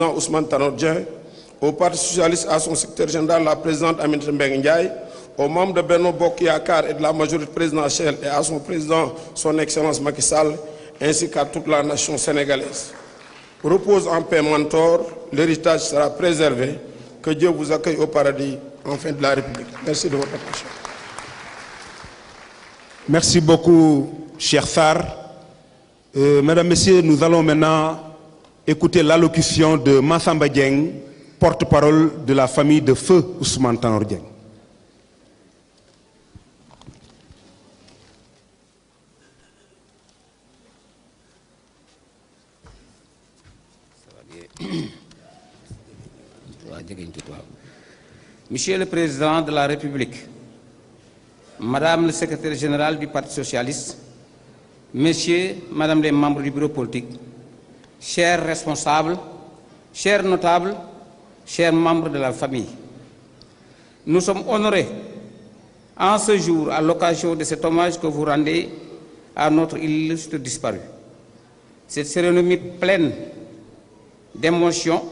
Ousmane Tanor Dieng, au Parti socialiste à son secrétaire général, la présidente Aminata Mbengue Ndiaye, aux membres de Benno Bokk Yakaar et de la majorité présidentielle et à son président, son Excellence Macky Sall, ainsi qu'à toute la nation sénégalaise. Repose en paix, mentor, l'héritage sera préservé. Que Dieu vous accueille au paradis, en fin de la République. Merci de votre attention. Merci beaucoup, cher Sarr. Mesdames, Messieurs, nous allons maintenant écouter l'allocution de Massamba Dieng, porte-parole de la famille de feu Ousmane Tanor Dieng. Monsieur le Président de la République, Madame le Secrétaire général du Parti socialiste, Messieurs, Madame les membres du bureau politique, chers responsables, chers notables, chers membres de la famille, nous sommes honorés en ce jour à l'occasion de cet hommage que vous rendez à notre illustre disparu. Cette cérémonie pleine d'émotions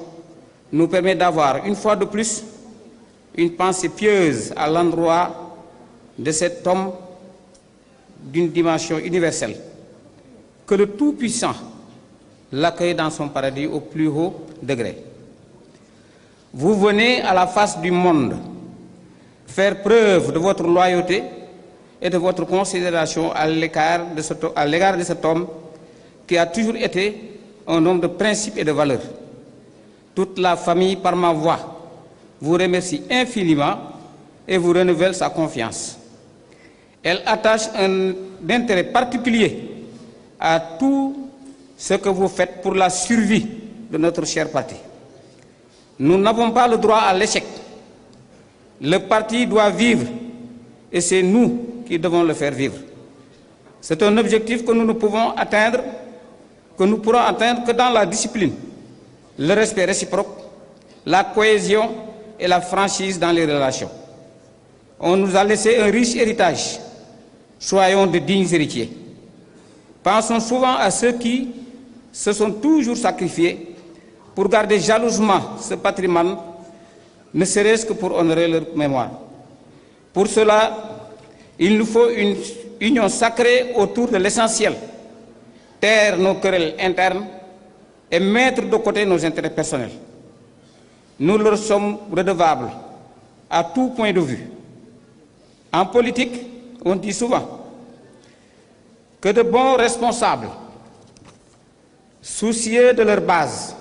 nous permet d'avoir une fois de plus une pensée pieuse à l'endroit de cet homme d'une dimension universelle. Que le Tout-Puissant l'accueille dans son paradis au plus haut degré. Vous venez à la face du monde faire preuve de votre loyauté et de votre considération à l'égard de cet homme qui a toujours été un homme de principes et de valeurs. Toute la famille, par ma voix, vous remercie infiniment et vous renouvelle sa confiance. Elle attache un intérêt particulier à tout ce que vous faites pour la survie de notre cher parti. Nous n'avons pas le droit à l'échec. Le parti doit vivre et c'est nous qui devons le faire vivre. C'est un objectif que nous ne pouvons atteindre, que nous pourrons atteindre que dans la discipline, le respect réciproque, la cohésion et la franchise dans les relations. On nous a laissé un riche héritage. Soyons de dignes héritiers. Pensons souvent à ceux qui se sont toujours sacrifiés pour garder jalousement ce patrimoine, ne serait-ce que pour honorer leur mémoire. Pour cela, il nous faut une union sacrée autour de l'essentiel, taire nos querelles internes et mettre de côté nos intérêts personnels. Nous leur sommes redevables à tout point de vue. En politique, on dit souvent que de bons responsables, soucieux de leur base,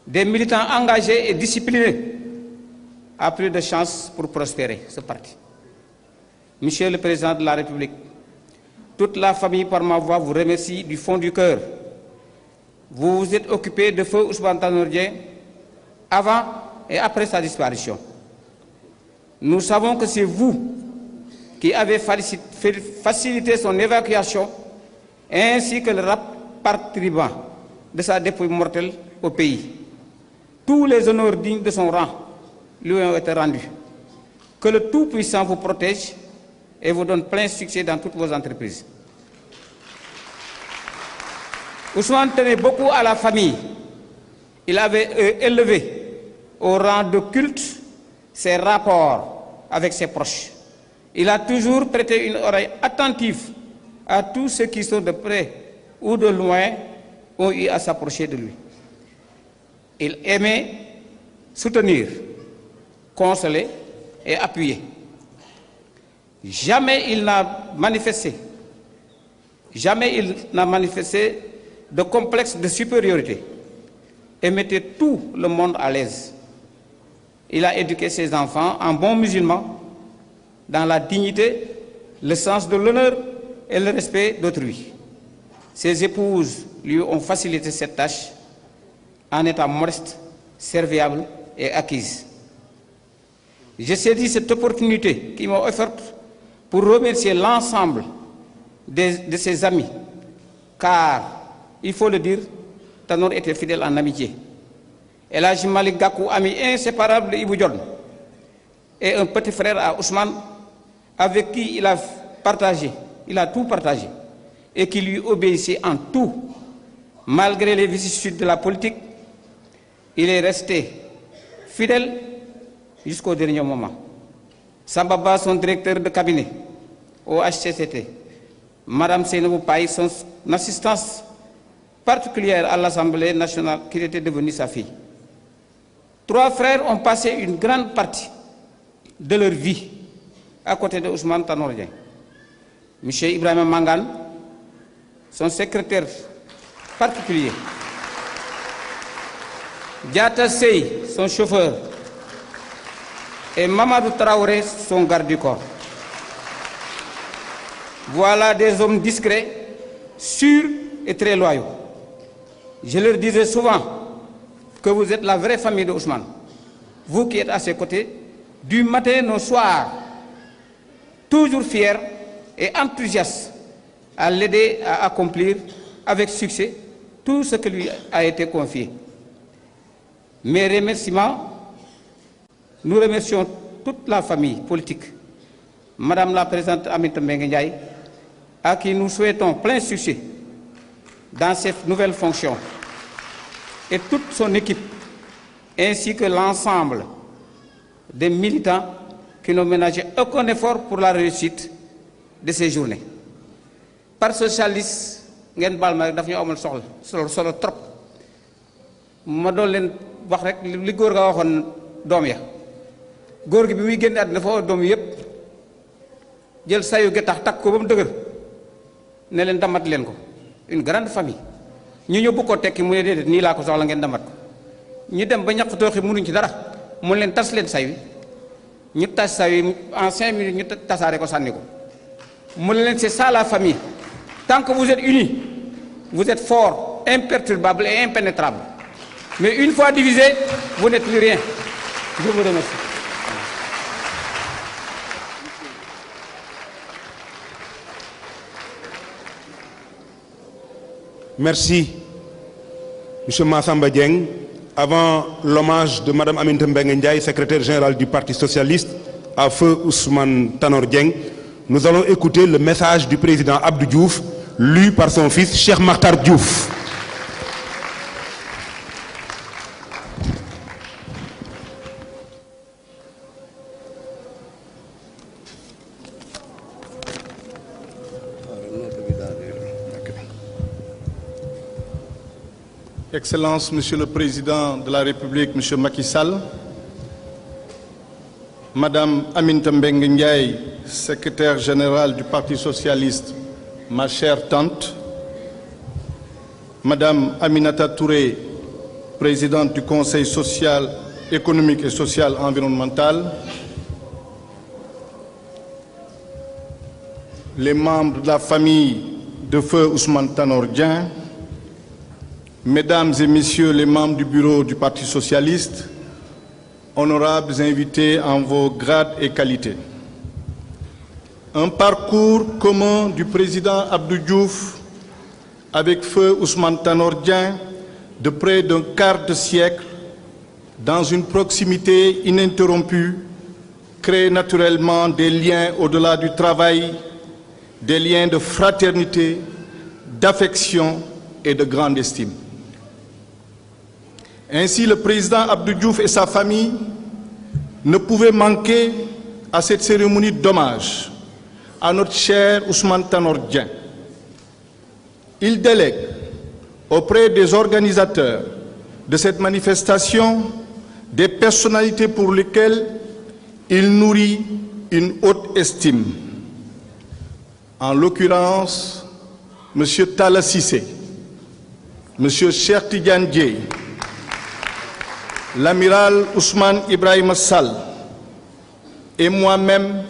des militants engagés et disciplinés, a plus de chances pour prospérer ce parti. Monsieur le Président de la République, toute la famille par ma voix vous remercie du fond du cœur. Vous vous êtes occupé de feu Ousmane Tanor Dieng avant et après sa disparition. Nous savons que c'est vous qui avez facilité son évacuation ainsi que le rapatriement de sa dépouille mortelle au pays. Tous les honneurs dignes de son rang lui ont été rendus. Que le Tout-Puissant vous protège et vous donne plein succès dans toutes vos entreprises. Ousmane tenait beaucoup à la famille. Il avait élevé au rang de culte ses rapports avec ses proches. Il a toujours prêté une oreille attentive à tous ceux qui sont de près ou de loin ont eu à s'approcher de lui. Il aimait soutenir, consoler et appuyer. Jamais il n'a manifesté de complexe de supériorité et mettait tout le monde à l'aise. Il a éduqué ses enfants en bons musulmans dans la dignité, le sens de l'honneur et le respect d'autrui. Ses épouses lui ont facilité cette tâche en étant modeste, serviable et acquise. J'ai saisi cette opportunité qui m'a offerte pour remercier l'ensemble de ses amis, car, il faut le dire, Tanor était fidèle en amitié. El Hadji Malick Gakou, ami inséparable de Ibou Dione, et un petit frère à Ousmane, avec qui il a tout partagé, et qui lui obéissait en tout, malgré les vicissitudes de la politique, il est resté fidèle jusqu'au dernier moment. Sambaba, son directeur de cabinet au HCCT, Madame Seynabou Paye, son assistance particulière à l'Assemblée nationale, qui était devenue sa fille. 3 frères ont passé une grande partie de leur vie à côté de Ousmane Tanor Dieng. Monsieur Ibrahima Mangane, son secrétaire particulier. Diatta Sey, son chauffeur. Et Mamadou Traoré, son garde du corps. Voilà des hommes discrets, sûrs et très loyaux. Je leur disais souvent que vous êtes la vraie famille de Ousmane. Vous qui êtes à ses côtés, du matin au soir, toujours fiers et enthousiastes à l'aider à accomplir avec succès tout ce qui lui a été confié. Mes remerciements, nous remercions toute la famille politique, Madame la Présidente Aminata Mbengue Ndiaye, à qui nous souhaitons plein succès dans cette nouvelle fonction, et toute son équipe, ainsi que l'ensemble des militants qui n'ont ménagé aucun effort pour la réussite de ces journées. Parti socialiste, ngeen baal ma rek daf ñu amal solo trop ma doon leen wax rek li góor ga waxoon doom ya góor gi bi muy génn àddina dafa doom yépp jël sayu gettax takk ko ba mu dëgër ne leen damat leen ko. Une grande famille ñu ñëw bu ko tekki mu ne déedéet nii laa ko soxla ngeen damat ko ñu dem ba ñaq tooxi mënuñ ci dara mu leen tas leen say wi ñu tas say wi en 5 minutes ñu tasaare ko sànni ko mu leen c'est ça la famille. Tant que vous êtes unis, vous êtes forts, imperturbables et impénétrables. Mais une fois divisés, vous n'êtes plus rien. Je vous remercie. Merci, M. Massamba Dieng. Avant l'hommage de Mme Aminata Mbengue Ndiaye, secrétaire générale du Parti socialiste, à feu Ousmane Tanor Dieng, nous allons écouter le message du président Abdou Diouf, lu par son fils Cheikh Makhtar Diouf. Excellence, Monsieur le Président de la République, Monsieur Macky Sall, Madame Aminata Mbengue Ndiaye, secrétaire générale du Parti socialiste, ma chère tante, Madame Aminata Touré, présidente du Conseil social, économique et social environnemental, les membres de la famille de feu Ousmane Tanor Dieng, Mesdames et Messieurs les membres du bureau du Parti socialiste, honorables invités en vos grades et qualités. Un parcours commun du président Abdou Diouf avec feu Ousmane Tanor Dieng de près d'un quart de siècle dans une proximité ininterrompue crée naturellement des liens au-delà du travail, des liens de fraternité, d'affection et de grande estime. Ainsi, le président Abdou Diouf et sa famille ne pouvaient manquer à cette cérémonie d'hommage à notre cher Ousmane Tanor Dieng. Il délègue auprès des organisateurs de cette manifestation des personnalités pour lesquelles il nourrit une haute estime. En l'occurrence, M. Talla Cissé, M. Cheikh Tidiane Dièye, l'amiral Ousmane Ibrahima Sall et moi-même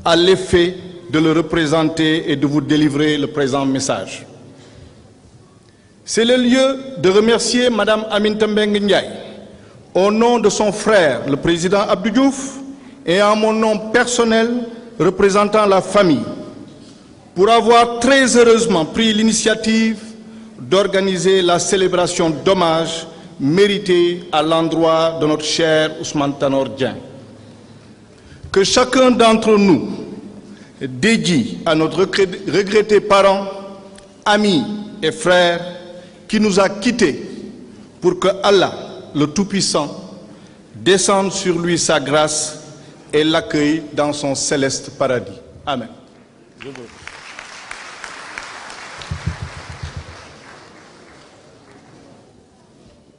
à l'effet de le représenter et de vous délivrer le présent message. C'est le lieu de remercier Madame Aminata Mbengue Ndiaye au nom de son frère, le président Abdou Diouf, et en mon nom personnel représentant la famille, pour avoir très heureusement pris l'initiative d'organiser la célébration d'hommage méritée à l'endroit de notre cher Ousmane Tanor Dieng. Que chacun d'entre nous dédie à notre regretté parent, ami et frère qui nous a quittés pour que Allah le Tout-Puissant, descende sur lui sa grâce et l'accueille dans son céleste paradis. Amen.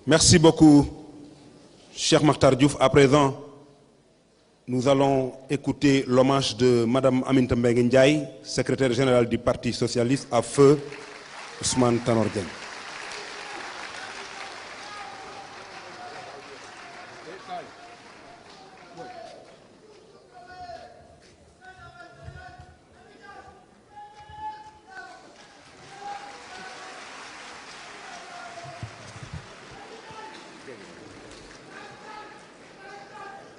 Merci beaucoup, cher Makhtar Diouf. À présent, nous allons écouter l'hommage de Mme Aminata Mbengue Ndiaye, secrétaire générale du Parti socialiste, à feu Ousmane Tanor Dieng.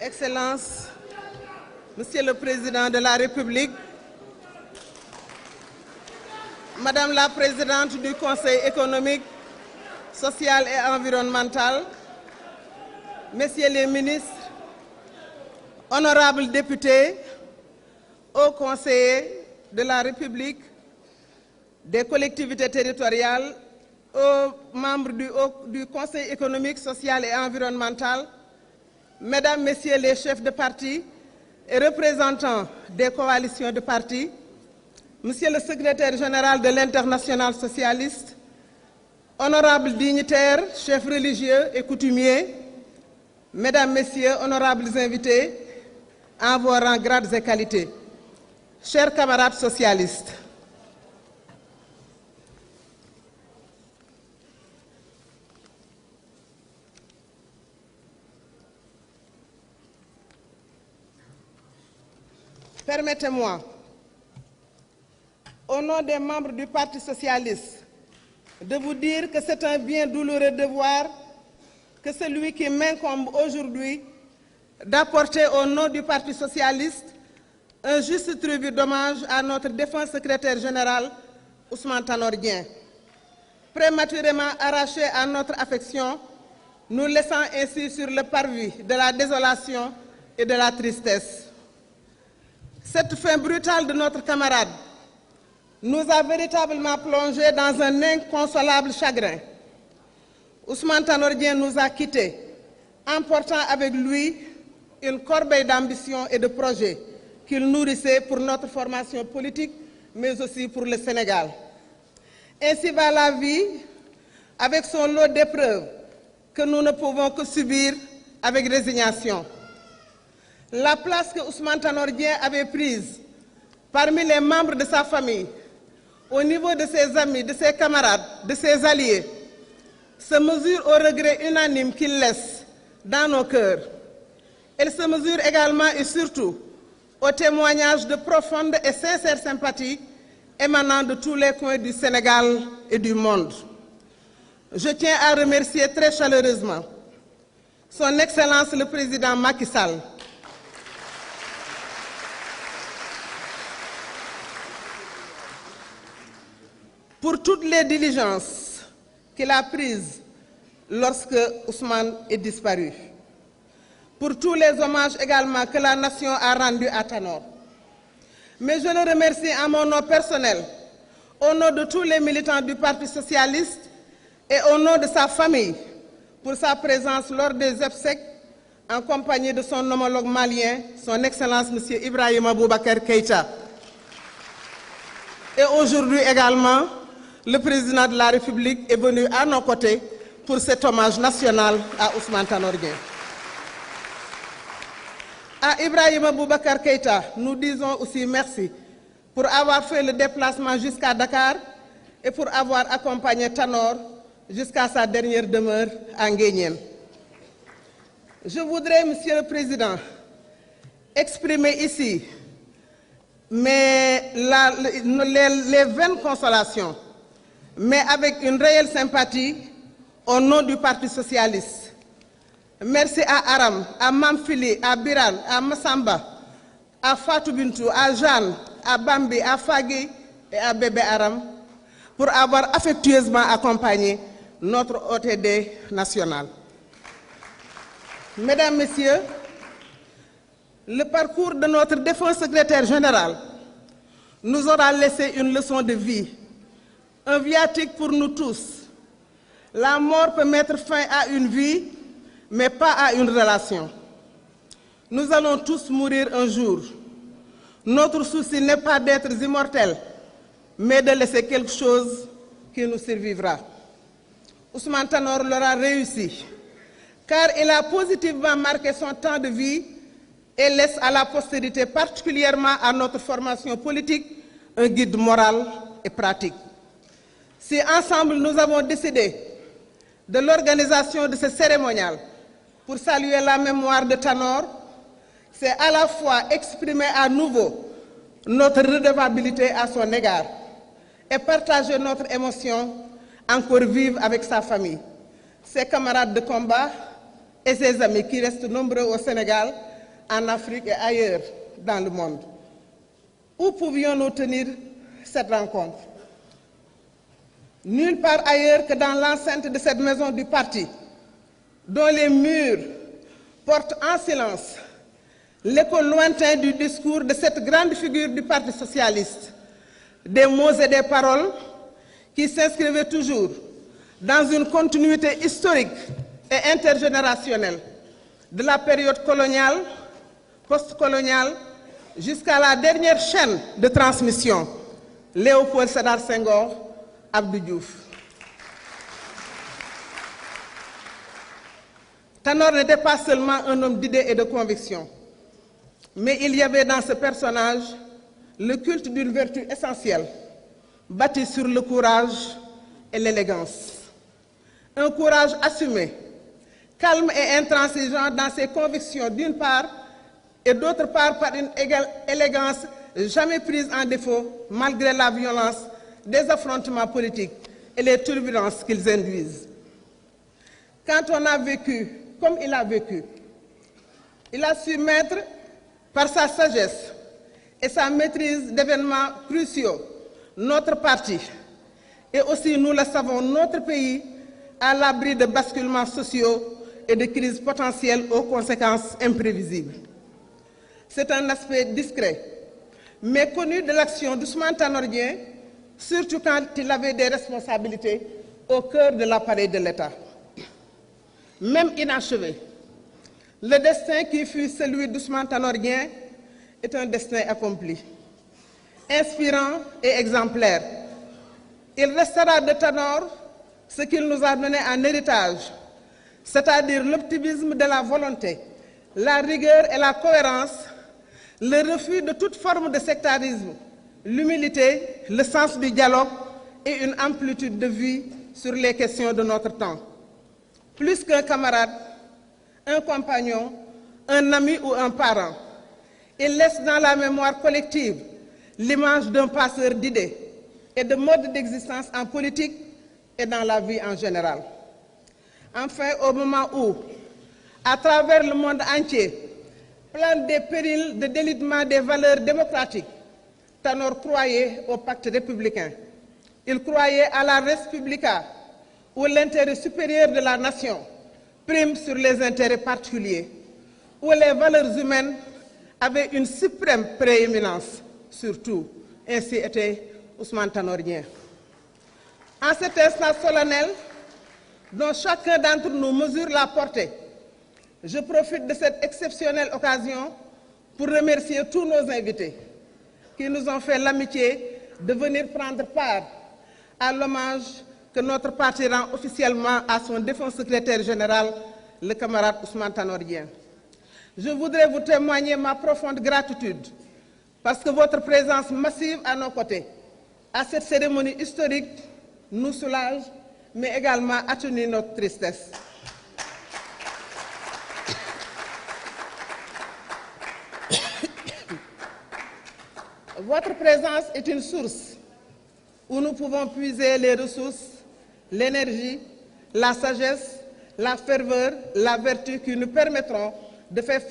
Excellences, Monsieur le Président de la République, Madame la Présidente du Conseil économique, social et environnemental, Messieurs les ministres, honorables députés, hauts conseillers de la République, des collectivités territoriales, aux membres du Conseil économique, social et environnemental, Mesdames, Messieurs les chefs de parti et représentants des coalitions de partis, Monsieur le secrétaire général de l'Internationale socialiste, honorables dignitaires, chefs religieux et coutumiers, Mesdames, Messieurs, honorables invités, en vos rangs, grades et qualités, chers camarades socialistes, permettez-moi, au nom des membres du Parti socialiste, de vous dire que c'est un bien douloureux devoir que celui qui m'incombe aujourd'hui d'apporter au nom du Parti socialiste un juste tribut d'hommage à notre défunt secrétaire général Ousmane Tanor Dieng, prématurément arraché à notre affection, nous laissant ainsi sur le parvis de la désolation et de la tristesse. Cette fin brutale de notre camarade nous a véritablement plongés dans un inconsolable chagrin. Ousmane Tanor Dieng nous a quittés, emportant avec lui une corbeille d'ambition et de projets qu'il nourrissait pour notre formation politique, mais aussi pour le Sénégal. Ainsi va la vie, avec son lot d'épreuves que nous ne pouvons que subir avec résignation. La place que Ousmane Tanor Dieng avait prise parmi les membres de sa famille, au niveau de ses amis, de ses camarades, de ses alliés, se mesure au regret unanime qu'il laisse dans nos cœurs. Elle se mesure également et surtout au témoignage de profonde et sincère sympathie émanant de tous les coins du Sénégal et du monde. Je tiens à remercier très chaleureusement Son Excellence le Président Macky Sall, pour toutes les diligences qu'il a prises lorsque Ousmane est disparu, pour tous les hommages également que la nation a rendus à Tanor. Mais je le remercie en mon nom personnel, au nom de tous les militants du Parti socialiste et au nom de sa famille, pour sa présence lors des obsèques en compagnie de son homologue malien, son Excellence M. Ibrahima Boubacar Keïta. Et aujourd'hui également, le Président de la République est venu à nos côtés pour cet hommage national à Ousmane Tanor Dieng. À Ibrahima Boubacar Keïta, nous disons aussi merci pour avoir fait le déplacement jusqu'à Dakar et pour avoir accompagné Tanor jusqu'à sa dernière demeure à Nguéniène. Je voudrais, Monsieur le Président, exprimer ici les vaines consolations, mais avec une réelle sympathie au nom du Parti socialiste. Merci à Aram, à Mamfili, à Biran, à Massamba, à Fatou Bintou, à Jeanne, à Bambi, à Fagui et à Bébé Aram pour avoir affectueusement accompagné notre OTD national. Mesdames, Messieurs, le parcours de notre défunt secrétaire général nous aura laissé une leçon de vie, un viatique pour nous tous. La mort peut mettre fin à une vie, mais pas à une relation. Nous allons tous mourir un jour. Notre souci n'est pas d'être immortels, mais de laisser quelque chose qui nous survivra. Ousmane Tanor l'aura réussi, car il a positivement marqué son temps de vie et laisse à la postérité, particulièrement à notre formation politique, un guide moral et pratique. Si ensemble nous avons décidé de l'organisation de ce cérémonial pour saluer la mémoire de Tanor, c'est à la fois exprimer à nouveau notre redevabilité à son égard et partager notre émotion encore vive avec sa famille, ses camarades de combat et ses amis qui restent nombreux au Sénégal, en Afrique et ailleurs dans le monde. Où pouvions-nous tenir cette rencontre? Nulle part ailleurs que dans l'enceinte de cette maison du parti, dont les murs portent en silence l'écho lointain du discours de cette grande figure du Parti socialiste, des mots et des paroles qui s'inscrivaient toujours dans une continuité historique et intergénérationnelle de la période coloniale, post-coloniale, jusqu'à la dernière chaîne de transmission, Léopold Sédar Senghor, Abdou Diouf. Tanor n'était pas seulement un homme d'idées et de convictions, mais il y avait dans ce personnage le culte d'une vertu essentielle, bâtie sur le courage et l'élégance. Un courage assumé, calme et intransigeant dans ses convictions d'une part, et d'autre part par une élégance jamais prise en défaut malgré la violence des affrontements politiques et les turbulences qu'ils induisent. Quand on a vécu comme il a vécu, il a su mettre par sa sagesse et sa maîtrise d'événements cruciaux notre parti et aussi, nous le savons, notre pays à l'abri de basculements sociaux et de crises potentielles aux conséquences imprévisibles. C'est un aspect discret, mais connu de l'action d'Ousmane Tanor Dieng, surtout quand il avait des responsabilités au cœur de l'appareil de l'État. Même inachevé, le destin qui fut celui d'Ousmane Tanor Dieng est un destin accompli, inspirant et exemplaire. Il restera de Tanor ce qu'il nous a donné en héritage, c'est-à-dire l'optimisme de la volonté, la rigueur et la cohérence, le refus de toute forme de sectarisme, l'humilité, le sens du dialogue et une amplitude de vue sur les questions de notre temps. Plus qu'un camarade, un compagnon, un ami ou un parent, il laisse dans la mémoire collective l'image d'un passeur d'idées et de modes d'existence en politique et dans la vie en général. Enfin, au moment où, à travers le monde entier, plane des périls de délitement des valeurs démocratiques, Tanor croyait au pacte républicain. Il croyait à la res publica, où l'intérêt supérieur de la nation prime sur les intérêts particuliers, où les valeurs humaines avaient une suprême prééminence sur tout. Ainsi était Ousmane Tanor Dieng. En cet instant solennel, dont chacun d'entre nous mesure la portée, je profite de cette exceptionnelle occasion pour remercier tous nos invités qui nous ont fait l'amitié de venir prendre part à l'hommage que notre parti rend officiellement à son défunt secrétaire général, le camarade Ousmane Tanor Dieng. Je voudrais vous témoigner ma profonde gratitude parce que votre présence massive à nos côtés, à cette cérémonie historique, nous soulage, mais également atténue notre tristesse. Votre présence est une source où nous pouvons puiser les ressources, l'énergie, la sagesse, la ferveur, la vertu qui nous permettront de faire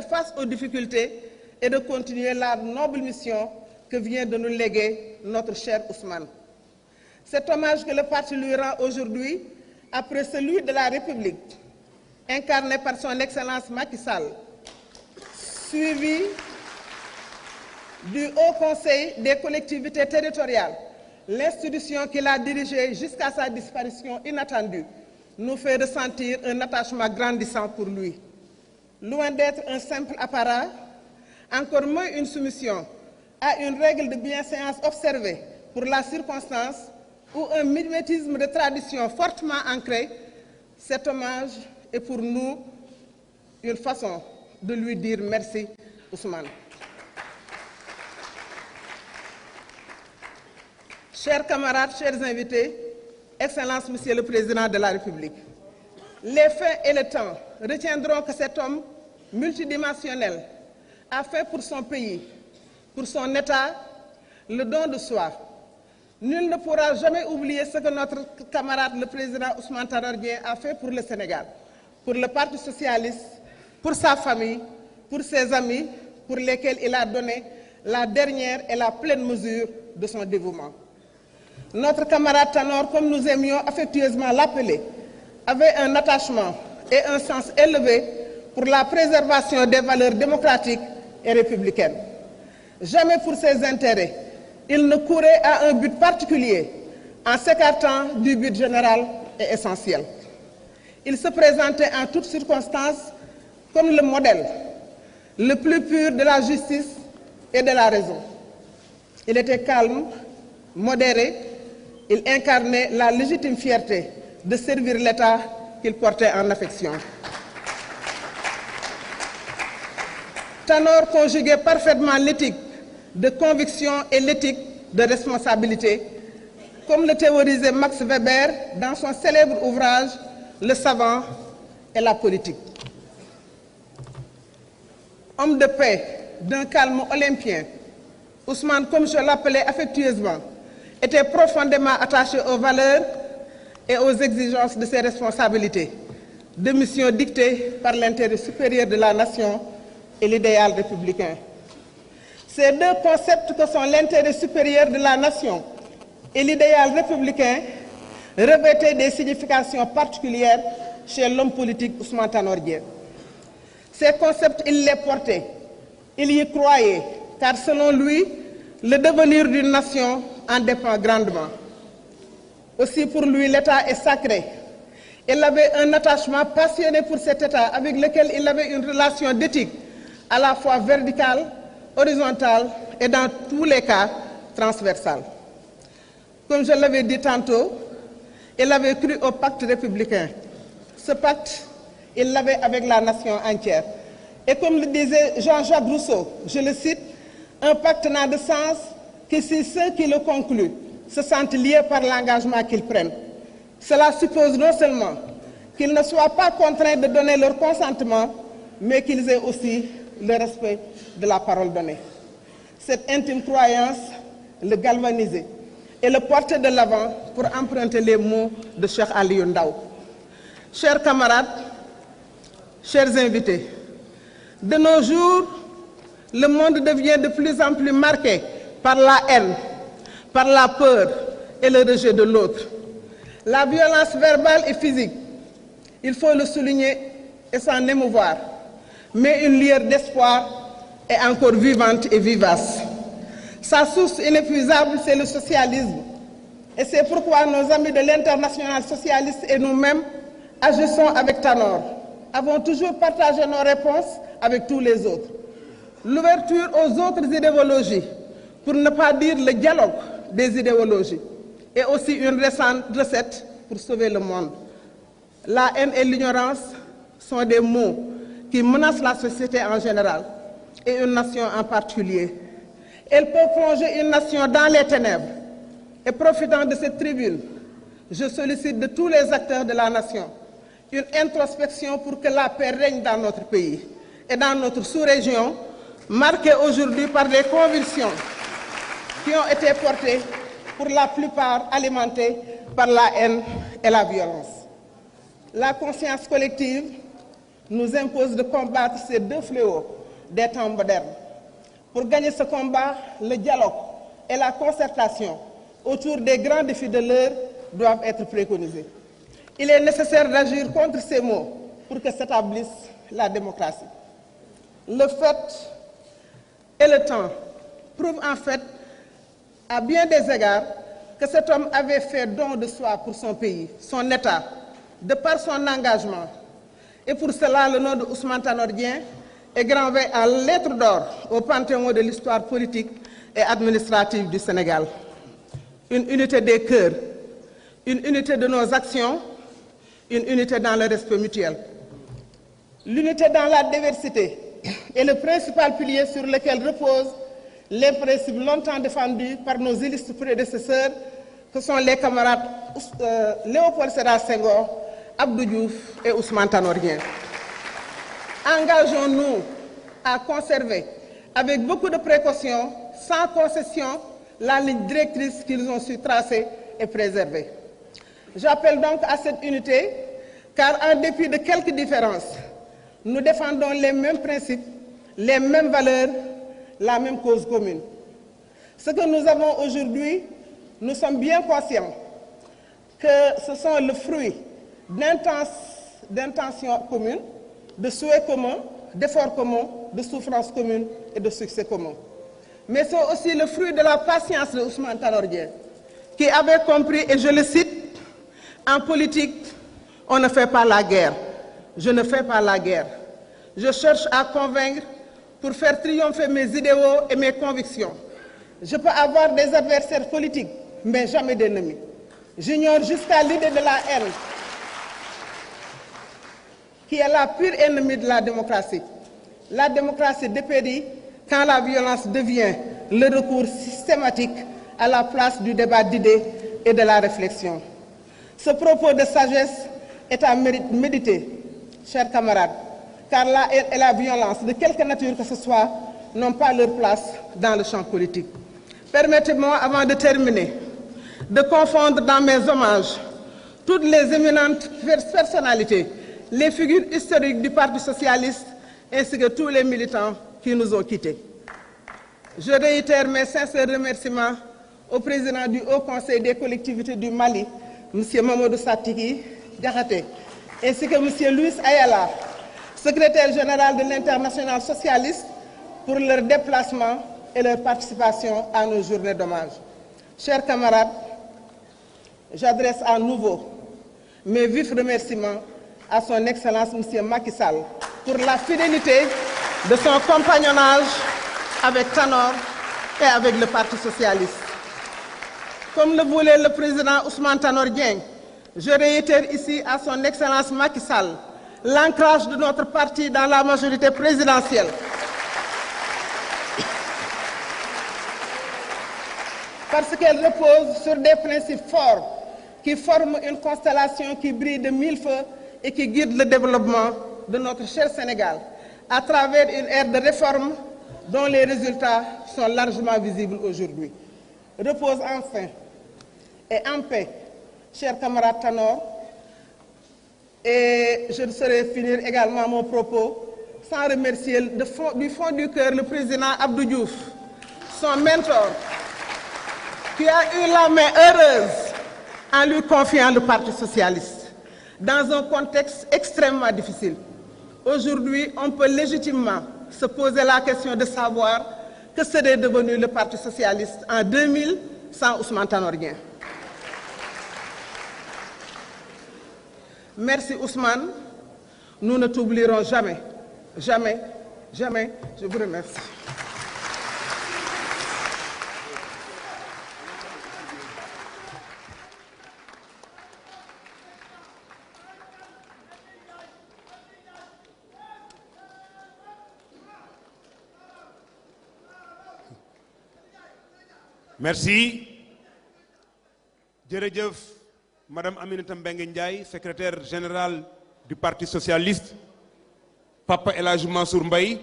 face aux difficultés et de continuer la noble mission que vient de nous léguer notre cher Ousmane. Cet hommage que le parti lui rend aujourd'hui, après celui de la République, incarné par son Excellence Macky Sall, suivi du Haut Conseil des collectivités territoriales, l'institution qu'il a dirigée jusqu'à sa disparition inattendue, nous fait ressentir un attachement grandissant pour lui. Loin d'être un simple apparat, encore moins une soumission à une règle de bienséance observée pour la circonstance ou un mimétisme de tradition fortement ancré, cet hommage est pour nous une façon de lui dire merci, Ousmane. Chers camarades, chers invités, Excellence, Monsieur le Président de la République, les faits et le temps retiendront que cet homme multidimensionnel a fait pour son pays, pour son État, le don de soi. Nul ne pourra jamais oublier ce que notre camarade, le président Ousmane Tanor Dieng, a fait pour le Sénégal, pour le Parti socialiste, pour sa famille, pour ses amis, pour lesquels il a donné la dernière et la pleine mesure de son dévouement. Notre camarade Tanor, comme nous aimions affectueusement l'appeler, avait un attachement et un sens élevé pour la préservation des valeurs démocratiques et républicaines. Jamais pour ses intérêts, il ne courait à un but particulier en s'écartant du but général et essentiel. Il se présentait en toutes circonstances comme le modèle le plus pur de la justice et de la raison. Il était calme, modéré, il incarnait la légitime fierté de servir l'État qu'il portait en affection. Tanor conjuguait parfaitement l'éthique de conviction et l'éthique de responsabilité, comme le théorisait Max Weber dans son célèbre ouvrage « Le savant et la politique ». Homme de paix, d'un calme olympien, Ousmane, comme je l'appelais affectueusement, était profondément attaché aux valeurs et aux exigences de ses responsabilités, de missions dictées par l'intérêt supérieur de la nation et l'idéal républicain. Ces deux concepts que sont l'intérêt supérieur de la nation et l'idéal républicain revêtaient des significations particulières chez l'homme politique Ousmane Tanor Dieng. Ces concepts, il les portait, il y croyait, car selon lui, le devenir d'une nation en dépend grandement. Aussi pour lui, l'État est sacré. Il avait un attachement passionné pour cet État avec lequel il avait une relation d'éthique à la fois verticale, horizontale et dans tous les cas transversale. Comme je l'avais dit tantôt, il avait cru au pacte républicain. Ce pacte, il l'avait avec la nation entière. Et comme le disait Jean-Jacques Rousseau, je le cite, un pacte n'a de sens que si ceux qui le concluent se sentent liés par l'engagement qu'ils prennent. Cela suppose non seulement qu'ils ne soient pas contraints de donner leur consentement, mais qu'ils aient aussi le respect de la parole donnée. Cette intime croyance le galvanisait et le portait de l'avant pour emprunter les mots de Cheikh Aliou Ndao. Chers camarades, chers invités, de nos jours, le monde devient de plus en plus marqué par la haine, par la peur et le rejet de l'autre. La violence verbale et physique, il faut le souligner et s'en émouvoir, mais une lueur d'espoir est encore vivante et vivace. Sa source inépuisable, c'est le socialisme. Et c'est pourquoi nos amis de l'Internationale socialiste et nous-mêmes agissons avec Tanor, avons toujours partagé nos réponses avec tous les autres. L'ouverture aux autres idéologies, pour ne pas dire le dialogue des idéologies, est aussi une récente recette pour sauver le monde. La haine et l'ignorance sont des maux qui menacent la société en général et une nation en particulier. Elles peuvent plonger une nation dans les ténèbres. Et profitant de cette tribune, je sollicite de tous les acteurs de la nation une introspection pour que la paix règne dans notre pays et dans notre sous-région, marquée aujourd'hui par des convictions qui ont été portées, pour la plupart alimentées par la haine et la violence. La conscience collective nous impose de combattre ces deux fléaux des temps modernes. Pour gagner ce combat, le dialogue et la concertation autour des grands défis de l'heure doivent être préconisés. Il est nécessaire d'agir contre ces maux pour que s'établisse la démocratie. Le fait et le temps prouvent en fait, à bien des égards, que cet homme avait fait don de soi pour son pays, son État, de par son engagement. Et pour cela, le nom de Ousmane Tanor Dieng est gravé en lettres d'or au panthéon de l'histoire politique et administrative du Sénégal. Une unité des cœurs, une unité de nos actions, une unité dans le respect mutuel. L'unité dans la diversité est le principal pilier sur lequel reposent les principes longtemps défendus par nos illustres prédécesseurs, que sont les camarades Léopold Sédar Senghor, Abdou Diouf et Ousmane Tanor Dieng. Engageons-nous à conserver, avec beaucoup de précautions, sans concession, la ligne directrice qu'ils ont su tracer et préserver. J'appelle donc à cette unité, car en dépit de quelques différences, nous défendons les mêmes principes, les mêmes valeurs, la même cause commune. Ce que nous avons aujourd'hui, nous sommes bien conscients que ce sont le fruit d'intentions communes, de souhaits communs, d'efforts communs, de souffrances communes et de succès communs. Mais c'est aussi le fruit de la patience de Ousmane Tanor Dieng, qui avait compris, et je le cite, en politique, on ne fait pas la guerre. Je ne fais pas la guerre. Je cherche à convaincre pour faire triompher mes idéaux et mes convictions. Je peux avoir des adversaires politiques, mais jamais d'ennemis. J'ignore jusqu'à l'idée de la haine, qui est la pure ennemie de la démocratie. La démocratie dépérit quand la violence devient le recours systématique à la place du débat d'idées et de la réflexion. Ce propos de sagesse est à méditer, chers camarades, car la haine et la violence, de quelque nature que ce soit, n'ont pas leur place dans le champ politique. Permettez-moi, avant de terminer, de confondre dans mes hommages toutes les éminentes personnalités, les figures historiques du Parti socialiste, ainsi que tous les militants qui nous ont quittés. Je réitère mes sincères remerciements au président du Haut Conseil des collectivités du Mali, M. Mamadou Satiki Diakhaté, ainsi que M. Luis Ayala, secrétaire général de l'Internationale socialiste, pour leur déplacement et leur participation à nos journées d'hommage. Chers camarades, j'adresse à nouveau mes vifs remerciements à son Excellence M. Macky Sall pour la fidélité de son compagnonnage avec Tanor et avec le Parti socialiste. Comme le voulait le président Ousmane Tanor Dieng, je réitère ici à son Excellence Macky Sall l'ancrage de notre parti dans la majorité présidentielle. Parce qu'elle repose sur des principes forts qui forment une constellation qui brille de mille feux et qui guide le développement de notre cher Sénégal à travers une ère de réforme dont les résultats sont largement visibles aujourd'hui. Repose enfin et en paix, chers camarades Tanor, et je ne saurais finir également mon propos sans remercier du fond du cœur le président Abdou Diouf, son mentor, qui a eu la main heureuse en lui confiant le Parti socialiste, dans un contexte extrêmement difficile. Aujourd'hui, on peut légitimement se poser la question de savoir que serait devenu le Parti socialiste en 2000 sans Ousmane Tanor Dieng. Merci Ousmane, nous ne t'oublierons jamais, jamais, jamais. Je vous remercie. Merci. Jërëjëf, Madame Aminata Mbengue Ndiaye, secrétaire générale du Parti socialiste, Papa El Hadj Mansour Mbaye,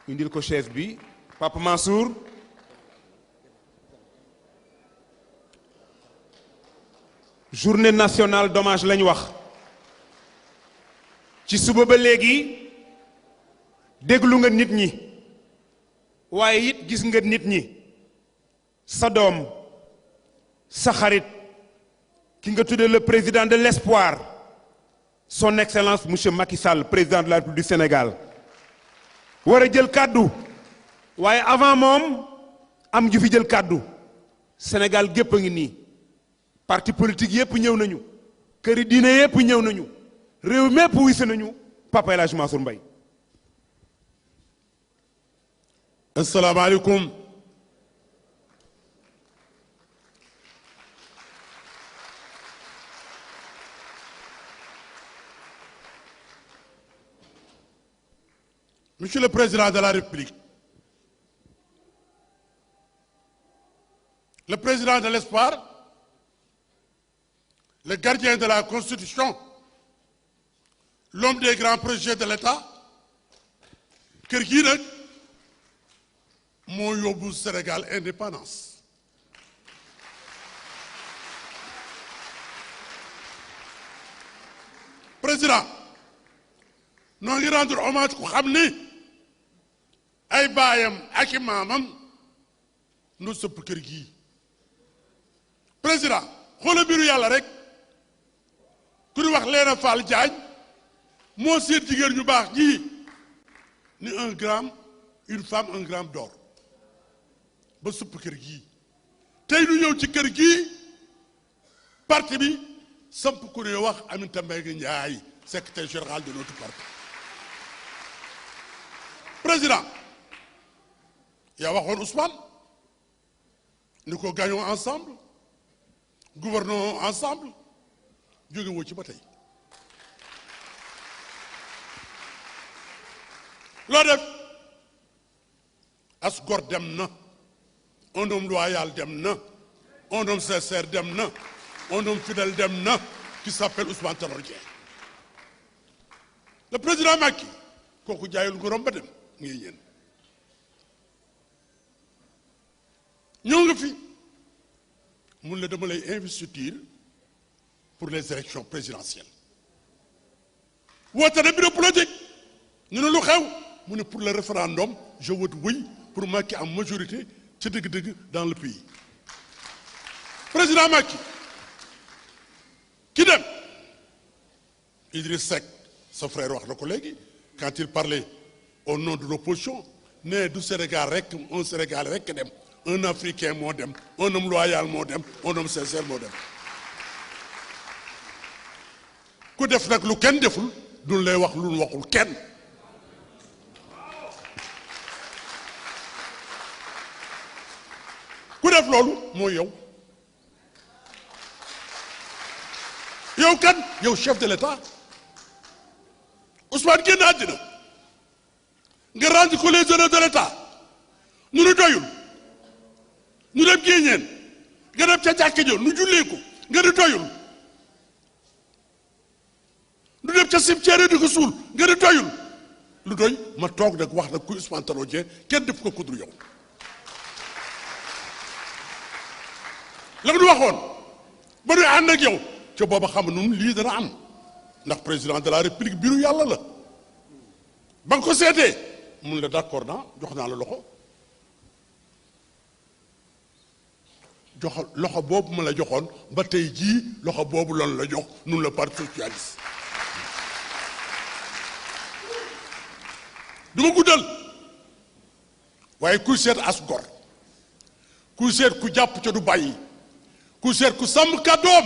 indil ko chef bi, Papa Mansour. Journée nationale d'hommage lañ wax. Ci suba ba léegi déglu nga nit ñi. waaye it gis nga nit ñi sa doom sa xarit ki nga tuddee le président de l'espoir son excellence monsieur Macky Sall président de la République du Sénégal war a jël kàddu waaye avant moom am ju fi jël kàddu Sénégal gépp a ngi nii parti politique yépp ñëw nañu këri diine yépp ñëw nañu réew mépp wisi nañu Papa El Hadj Mansour Mbaye. Assalamu alaikum. Monsieur le Président de la République, le Président de l'Espoir, le gardien de la Constitution, l'homme des grands projets de l'État, kër gi nag moo yóbbu Sénégal indépendance. Président, noo ngi rendre hommage ku xam ni ay baayam ak i maamam nu sëpp kër gi. Président, xoola mbiru yàlla rek ku ñu wax Léna Fall Diagne moo seet jigéen ñu baax ñii ni un gramme une femme un gramme d'or ba supp kër gii tey ñu ñëw ci kër gii parti bi samp ku ne wax Aminata Mbengue Ndiaye secrétaire général de notre parti. Président yaa waxoon Ousmane ni ko gagnons ensemble gouvernons ensemble jóge woo ci ba tey loo def as gor dem na un homme loyal dem na un homme sincère dem na un homme fidèle dem na qui s'appelle Ousmane Tanor Dieng. Le président Macky kooku jaayul ngorom ba dem ngi yéen ñëw nga fi mun la dama lay investiture pour les élections présidentielles woote na bureau politique ñu ne lu xew mu ne pour le référendum je vote oui pour Macky en majorité ci dëgg-dëgg dans le pays. Président Macky ki dem Idriss Seck sa frère wax na ko léegi quand il parlait au nom de l'opposition ne du Sénégal rek un Sénégal rek dem un Africain moo dem un homme loyal moo dem un homme sincère moo dem ku def nag lu kenn deful duñ lay wax lu waxul kenn. ku def loolu mooy yow kan yow chef de l'État Ousmane génn àddina nga rendre ko les honneurs de l'État nu nu doyul nu dem géeñeen nga dem ca jàkka jo nu jullee ko nga di doyul nu dem ca cimetière di ko suul nga di doyul lu doy ma toog nag wax nag ku Ousmane Tanor Dieng kenn def ko kudru yow la nga du waxoon ba nuy ànd ak yow ca booba xam nun lii dana am ndax président de la république biiru yàlla la ba nga ko seetee mun la d'accord naa jox naa la loxo boobu ma la joxoon ba tey jii loxo boobu loolu la jox nun la parti socialiste du ma guddal waaye kuy seet as gor kuy seet ku jàpp ca du bàyyi ku seet ku sàmm kàddoom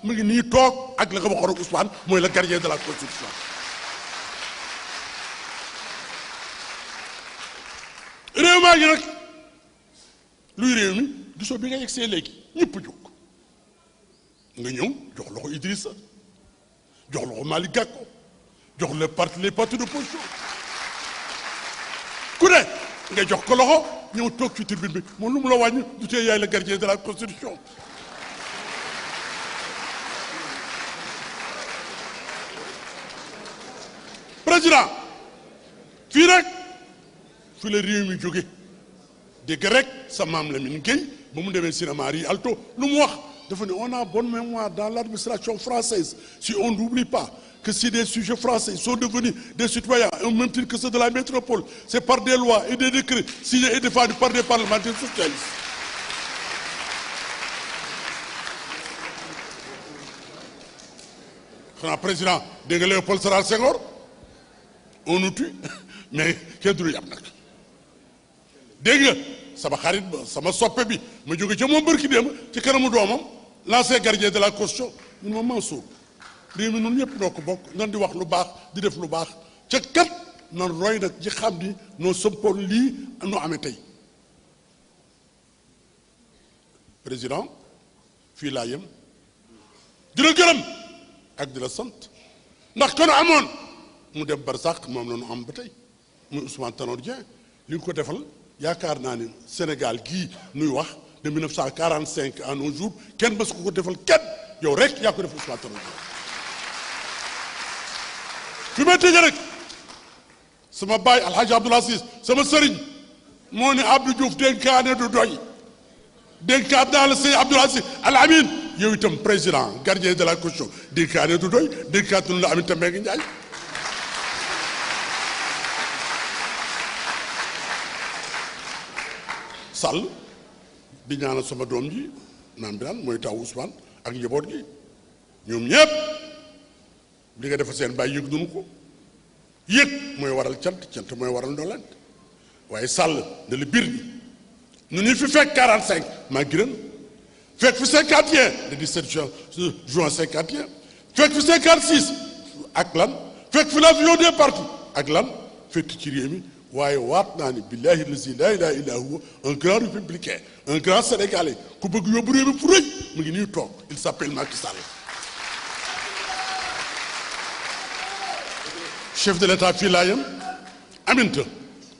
mu ngi nii toog ak la nga waxoon ak Ousmane mooy le gardien de la constitution. réew maa ngi nag luy réew mi gisoo bi nga yegsee léegi ñëpp jóg nga ñëw jox loxo Idrissa jox loxo Malick Gakou jox les partis d'opposition ku ne nga jox ko loxo ñëw toog ci tribune bi moom lu mu la wàññi du tee yaay le gardien de la constitution. Président fii rek fi la réew mi jóge dégg rek sa maam Lamine Gueye ba mu demee cinéma yi alto lu mu wax dafa ne on a bonne mémoire dans l'administration française si on n'oublie pas que si des sujets français sont devenus des citoyens au même titre que ceux de la métropole c'est par des lois et des décrets signés et défendus par des parlementaires socialistes. xanaa président dégg nga Léopold Sédar Senghor on nous tue mais kenn du yàpp nag dégg nga sama xarit ba sama soppe bi ma jóge ca moom bërki démb ci kanamu doomam l'ancien gardien de la Constitution ñun ma Mansour réew mi ñun ñëpp noo ko bokk nan di wax lu baax di def lu baax ca kat nan roy nag ci xam ni noo sëmpoon lii noo amee tey président fii laa yem di la gërëm ak di la sant ndax kon amoon mu dem barsàq moom la ñu am ba tey muy Ousmane Tanor Dieng li nga ko defal yaakaar naa ni Sénégal gii nuy wax de 1945 à nos jours kenn bés ko defal kenn yow rek yaa ko def Ousmane Tanor Dieng fi may tëjee rek sama baay Alhaji Abdoul Aziz sama sëriñ moo ne Abdou Diouf dénkaane du doy dénkaat naa la sëñ Abdoul Aziz Al Amin yow itam président gardien de la Constitution dénkaane du doy dénkaat nu la Aminata Mbengue Ndiaye Sall di ñaanal sama doom ji maam Birane mooy taw Ousmane ak njaboot gi ñoom ñëpp li nga defa seen bàyyi yëg nunu ko yëg mooy waral cant mooy waral ndolent waaye Sall da la biir ni ñu fi fekk 45 maa giran fekk fi 51 le 17 juin 51 fekk fi 56 ak lan fekk fi l'avion des partis ak lan fekk ci réew mi waaye waat naa ni billahi lazi la ilaha illa huwa un grand républicain un grand sénégalais ku bëgg yóbbu réew mi fu rëy mu ngi nii toog il s'appelle Macky Sall chef de l'état fii laa yam Aminta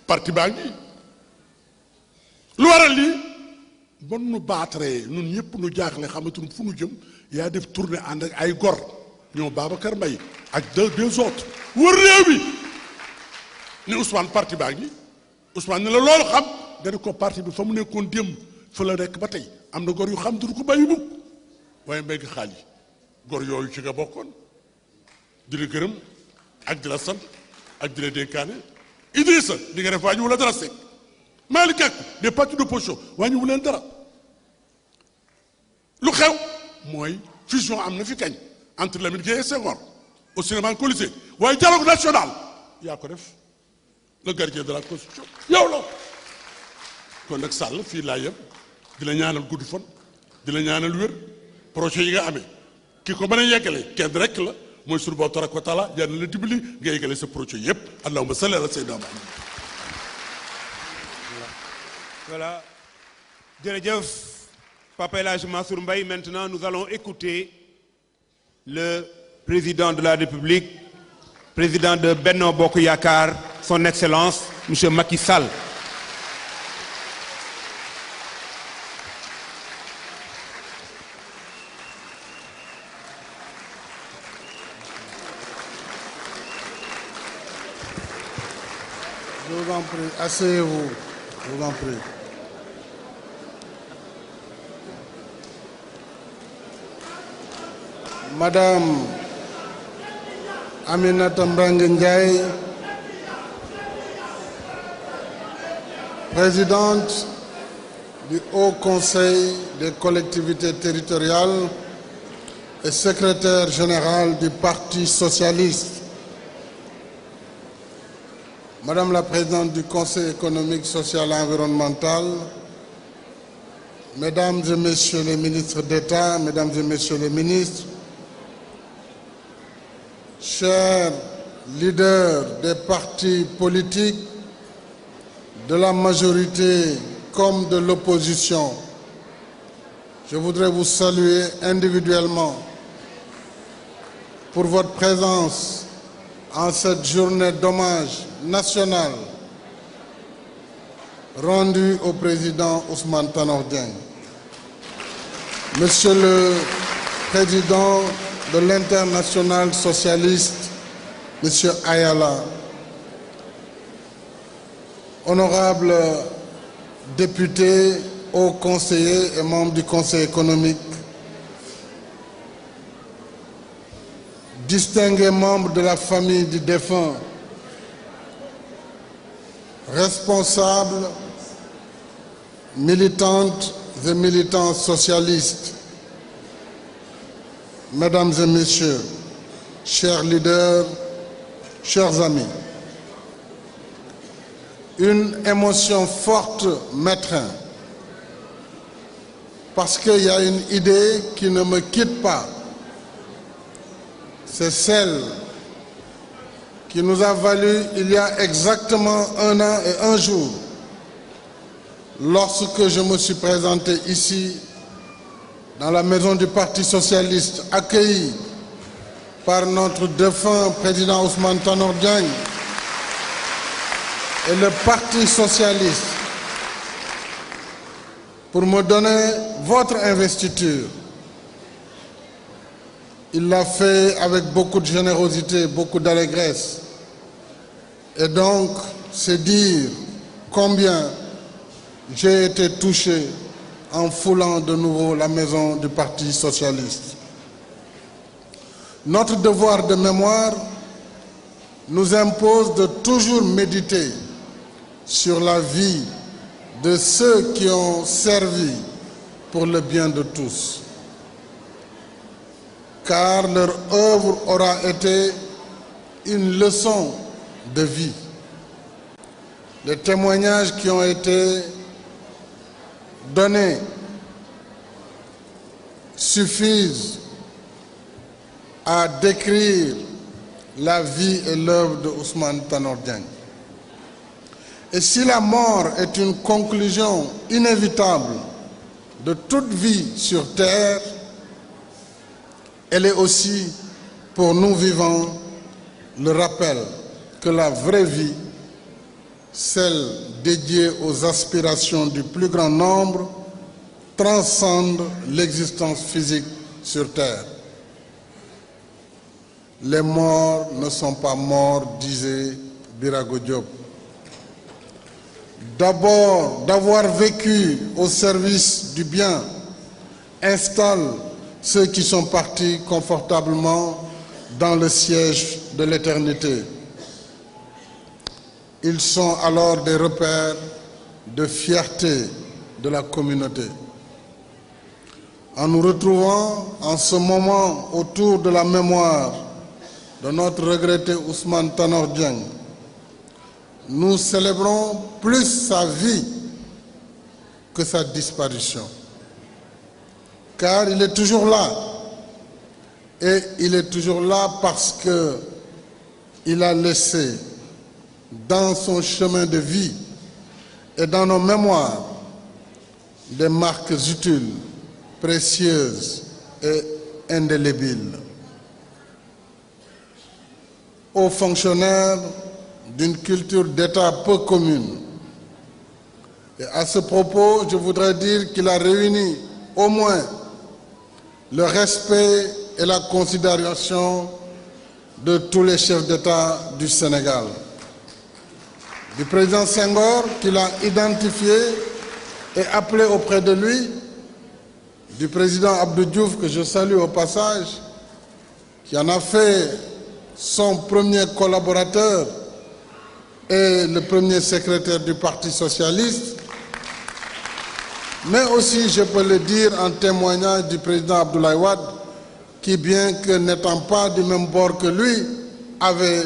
parti baa ngi lu waral lii bon nu baataree nun ñëpp nu jaaxle xamatuñ fu nu jëm yaa def tournée ànd ak ay gor ñoom Babacar Mbaye ak deux autres wër réew mi ni Ousmane parti baa ngi Ousmane ne la loolu xam nga ne ko parti bi fa mu nekkoon démb fa la rekk ba tey am na gor yu xam du ko bàyyi mukk waaye mbéy nga xaal yi gor yooyu ci nga bokkoon di la gërëm ak di la sant ak di la dénkaane Idrissa di nga def waa ñu wala dara Seck Malick Gakou des partis d'opposition wàññiwu leen dara lu xew mooy fusion am na fi kañ entre Lamine Gueye et Senghor au cinéma Colisée waaye dialogue national yaa ko def le gardien de la Constitution yow la kon nag Sall fii laa yem di la ñaanal gudd fan di la ñaanal wér projet yi nga amee ki ko mën a yeggale kenn rek la mooy sunu Boroom tabaaraka wa taala yal na la dimbali nga yeggale sa projet yépp allahumma salli ala sayyidina Muhammad. Voilà. Jërëjëf Papa El Hadj Mansour Mbaye. Maintenant, nous allons écouter le président de la République, président de Benno Bokk Yakaar, son Excellence, Monsieur Macky Sall. Je vous en prie, asseyez-vous, je vous en prie. Madame Aminata Mbengue Ndiaye, présidente du Haut Conseil des collectivités territoriales et secrétaire générale du Parti socialiste. Madame la présidente du Conseil économique, social et environnemental, Mesdames et Messieurs les ministres d'État, Mesdames et Messieurs les ministres, chers leaders des partis politiques, de la majorité comme de l'opposition, je voudrais vous saluer individuellement pour votre présence en cette journée d'hommage national rendue au président Ousmane Tanor Dieng. Monsieur le Président de l'Internationale socialiste, Monsieur Ayala, honorables députés, hauts conseillers et membres du Conseil économique, distingués membres de la famille du défunt, responsables, militantes et militants socialistes, Mesdames et Messieurs, chers leaders, chers amis, une émotion forte m'étreint parce qu'il y a une idée qui ne me quitte pas. C'est celle qui nous a valu, il y a exactement 1 an et 1 jour, lorsque je me suis présenté ici, dans la maison du Parti socialiste, accueilli par notre défunt président Ousmane Tanor Diagne et le Parti socialiste, pour me donner votre investiture. Il l'a fait avec beaucoup de générosité, beaucoup d'allégresse. Et donc, c'est dire combien j'ai été touché en foulant de nouveau la maison du Parti socialiste. Notre devoir de mémoire nous impose de toujours méditer sur la vie de ceux qui ont servi pour le bien de tous, car leur œuvre aura été une leçon de vie. Les témoignages qui ont été donnés suffisent à décrire la vie et l'œuvre de Ousmane Tanor Diagne. Et si la mort est une conclusion inévitable de toute vie sur terre, elle est aussi, pour nous vivants, le rappel que la vraie vie, celle dédiée aux aspirations du plus grand nombre, transcende l'existence physique sur terre. Les morts ne sont pas morts, disait Birago Diop. D'abord, d'avoir vécu au service du bien, installe ceux qui sont partis confortablement dans le siège de l'éternité. Ils sont alors des repères de fierté de la communauté. En nous retrouvant en ce moment autour de la mémoire de notre regretté Ousmane Tanor Diagne, nous célébrons plus sa vie que sa disparition. Car il est toujours là. Et il est toujours là parce qu'il a laissé dans son chemin de vie et dans nos mémoires des marques utiles, précieuses et indélébiles. Aux fonctionnaires d'une culture d'État peu commune. Et à ce propos, je voudrais dire qu'il a réuni au moins le respect et la considération de tous les chefs d'État du Sénégal. Du président Senghor, qu'il a identifié et appelé auprès de lui, du président Abdou Diouf, que je salue au passage, qui en a fait son premier collaborateur et le premier secrétaire du Parti socialiste, mais aussi, je peux le dire, en témoignage du président Abdoulaye Wade, qui, bien que n'étant pas du même bord que lui, avait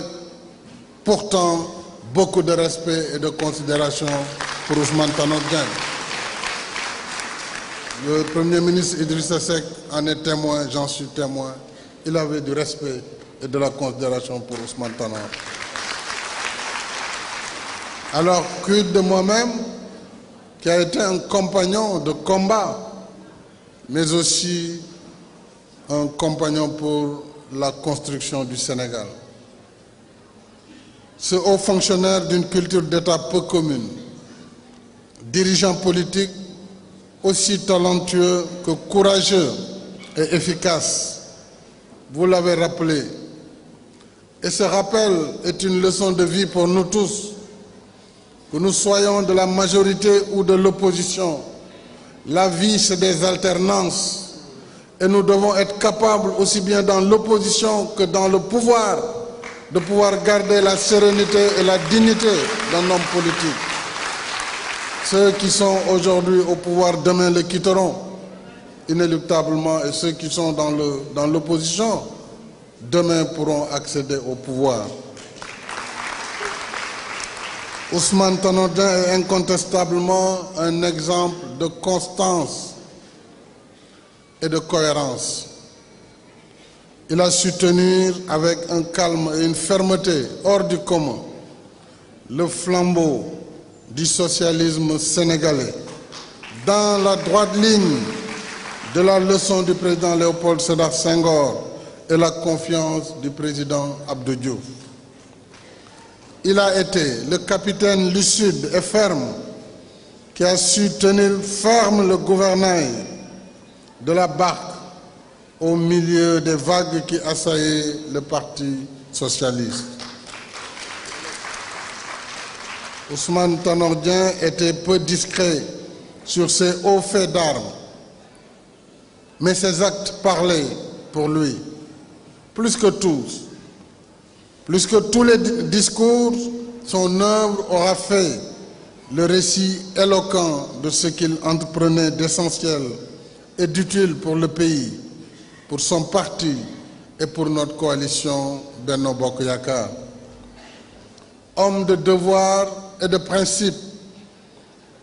pourtant beaucoup de respect et de considération pour Ousmane Tanor Diagne. Le Premier ministre Idrissa Seck en est témoin, j'en suis témoin. Il avait du respect et de la considération pour Ousmane Tanor. Alors, quid de moi-même, qui a été un compagnon de combat, mais aussi un compagnon pour la construction du Sénégal. Ce haut fonctionnaire d'une culture d'État peu commune, dirigeant politique aussi talentueux que courageux et efficace, vous l'avez rappelé. Et ce rappel est une leçon de vie pour nous tous, que nous soyons de la majorité ou de l'opposition. La vie, c'est des alternances. Et nous devons être capables, aussi bien dans l'opposition que dans le pouvoir, de pouvoir garder la sérénité et la dignité d'un homme politique. Ceux qui sont aujourd'hui au pouvoir, demain le quitteront, inéluctablement, et ceux qui sont dans l'opposition, demain pourront accéder au pouvoir. Ousmane Tanor Diagne est incontestablement un exemple de constance et de cohérence. Il a su tenir avec un calme et une fermeté hors du commun le flambeau du socialisme sénégalais dans la droite ligne de la leçon du président Léopold Sédar Senghor et la confiance du président Abdou Diouf. Il a été le capitaine lucide et ferme qui a su tenir ferme le gouvernail de la barque au milieu des vagues qui assaillaient le Parti socialiste. Ousmane Tanor Dieng était peu discret sur ses hauts faits d'armes, mais ses actes parlaient pour lui. Plus que tous les discours, son œuvre aura fait le récit éloquent de ce qu'il entreprenait d'essentiel et d'utile pour le pays, pour son parti et pour notre coalition Benno Bokk Yakaar. Homme de devoir et de principe,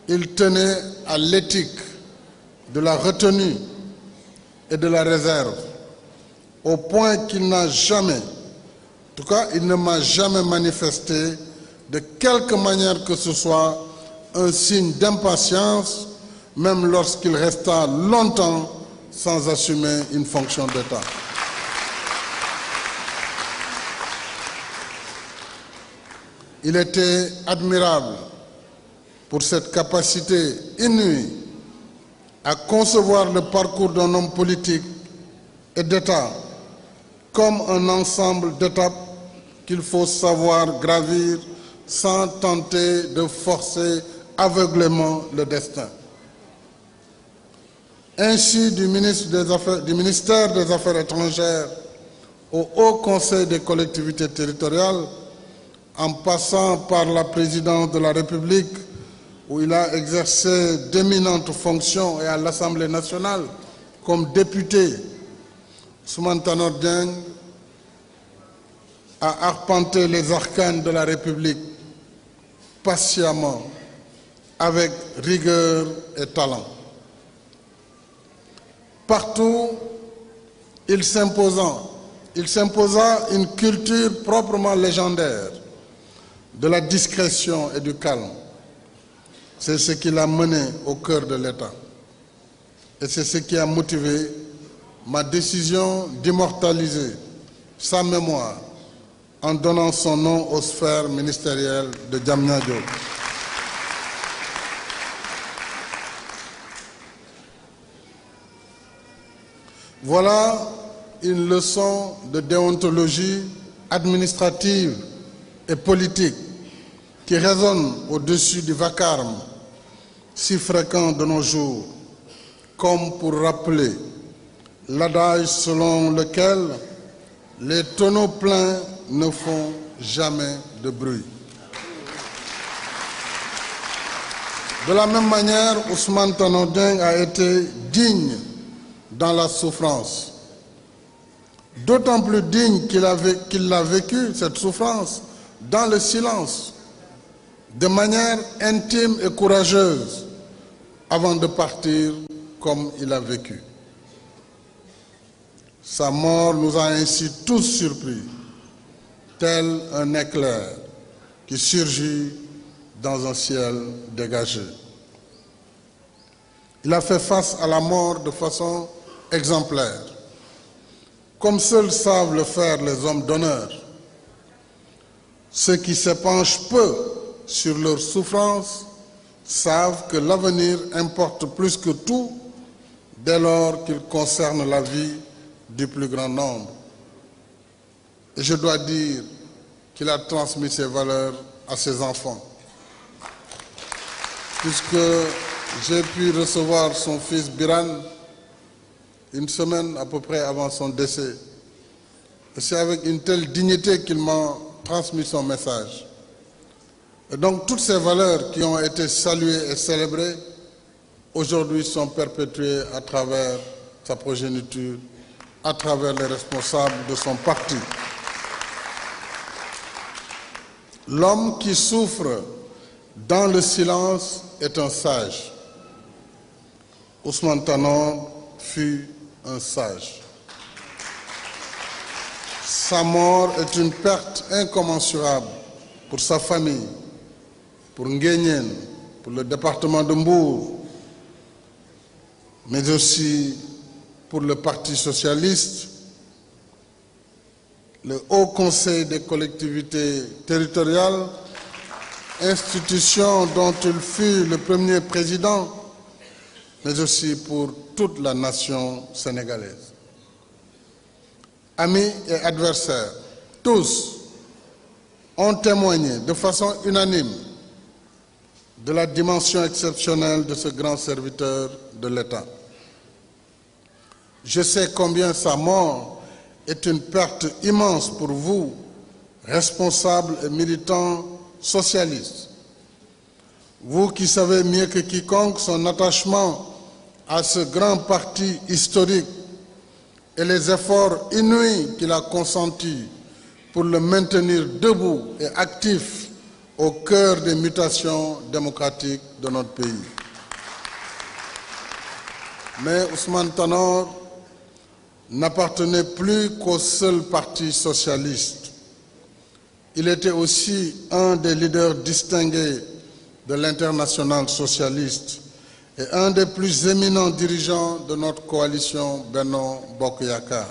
il tenait à l'éthique de la retenue et de la réserve, au point qu'il n'a jamais, en tout cas, il ne m'a jamais manifesté de quelque manière que ce soit un signe d'impatience, même lorsqu'il resta longtemps sans assumer une fonction d'État. Il était admirable pour cette capacité inouïe à concevoir le parcours d'un homme politique et d'État comme un ensemble d'étapes qu'il faut savoir gravir sans tenter de forcer aveuglément le destin. Ainsi, du ministère des Affaires étrangères au Haut Conseil des collectivités territoriales, en passant par la présidence de la République, où il a exercé d'éminentes fonctions, et à l'Assemblée nationale comme député, Ousmane Tanor Dieng a arpenté les arcanes de la République patiemment, avec rigueur et talent. Partout, il s'imposa une culture proprement légendaire de la discrétion et du calme. C'est ce qui l'a mené au cœur de l'État. Et c'est ce qui a motivé ma décision d'immortaliser sa mémoire en donnant son nom aux sphères ministérielles de Diamniadio. Voilà une leçon de déontologie administrative et politique qui résonne au-dessus du vacarme si fréquent de nos jours, comme pour rappeler l'adage selon lequel les tonneaux pleins ne font jamais de bruit. De la même manière, Ousmane Tanor Dieng a été digne dans la souffrance. D'autant plus digne qu'il l'a vécu, cette souffrance, dans le silence, de manière intime et courageuse, avant de partir comme il a vécu. Sa mort nous a ainsi tous surpris, tel un éclair qui surgit dans un ciel dégagé. Il a fait face à la mort de façon exemplaire, comme seuls savent le faire les hommes d'honneur, ceux qui s'épanchent peu sur leur souffrance savent que l'avenir importe plus que tout dès lors qu'il concerne la vie du plus grand nombre. Et je dois dire qu'il a transmis ses valeurs à ses enfants, puisque j'ai pu recevoir son fils Biran une semaine à peu près avant son décès. Et c'est avec une telle dignité qu'il m'a transmis son message. Et donc toutes ces valeurs qui ont été saluées et célébrées, aujourd'hui sont perpétuées à travers sa progéniture, à travers les responsables de son parti. L'homme qui souffre dans le silence est un sage. Ousmane Tanor fut un sage. Sa mort est une perte incommensurable pour sa famille, pour Nguyen, pour le département de Mbour, mais aussi pour le Parti socialiste, le Haut Conseil des collectivités territoriales, institution dont il fut le premier président, mais aussi pour toute la nation sénégalaise. Amis et adversaires, tous ont témoigné de façon unanime de la dimension exceptionnelle de ce grand serviteur de l'État. Je sais combien sa mort est une perte immense pour vous, responsables et militants socialistes. Vous qui savez mieux que quiconque son attachement à ce grand parti historique et les efforts inouïs qu'il a consentis pour le maintenir debout et actif au cœur des mutations démocratiques de notre pays. Mais Ousmane Tanor n'appartenait plus qu'au seul parti socialiste. Il était aussi un des leaders distingués de l'internationale socialiste et un des plus éminents dirigeants de notre coalition Benno Bokk Yakaar.